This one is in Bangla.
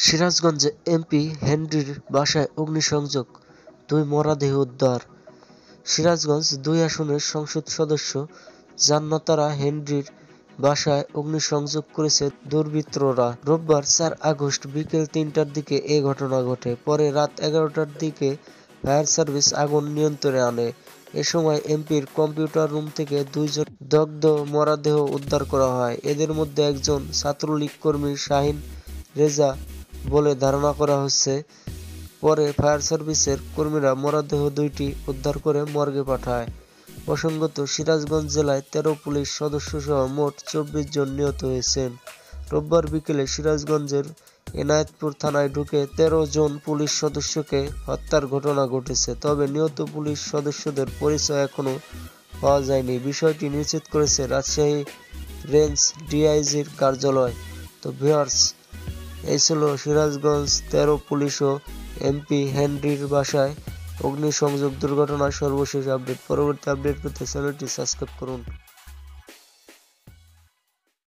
সিরাজগঞ্জে এমপি হেনরির বাসায় অগ্নিসংযোগ, 2 মরদেহ উদ্ধার। সিরাজগঞ্জ 2 আসনের সংসদ সদস্য জান্নাতারা হেনরির বাসায় অগ্নিসংযোগ করেছে দুর্বৃত্তরা। রোববার 4 আগস্ট বিকেল 3টার দিকে এ ঘটনা ঘটে। পরে রাত 11টার দিকে ফায়ার সার্ভিস আগুন নিয়ন্ত্রণে আনে। এ সময় এমপির কম্পিউটার রুম থেকে 2 জন দগ্ধ মরদেহ উদ্ধার করা হয়। এদের মধ্যে একজন ছাত্রলীগ কর্মী শাহিন রেজা বলে ধারণা করা হচ্ছে। পরে ফায়ার সার্ভিসের কর্মীরা মরদেহ 2টি উদ্ধার করে মর্গে পাঠায়। প্রসঙ্গত, সিরাজগঞ্জ জেলায় 13 পুলিশ সদস্যসহ মোট 24 জন নিহত হয়েছেন। রোববার বিকেলে সিরাজগঞ্জের এনায়েতপুর থানায় ঢুকে 13 জন পুলিশ সদস্যকে হত্যার ঘটনা ঘটেছে। তবে নিহত পুলিশ সদস্যদের পরিচয় এখনো পাওয়া যায়নি। বিষয়টি নিশ্চিত করেছে রাজশাহী রেঞ্জ ডিআইজির কার্যালয়। তো ভিউয়ার্স, এই ছিল সিরাজগঞ্জ 13 পুলিশ ও এমপি হেনরির বাসায় অগ্নিসংযোগ দুর্ঘটনার সর্বশেষ আপডেট। পরবর্তী আপডেট পেতে চ্যানেলটি সাবস্ক্রাইব করুন।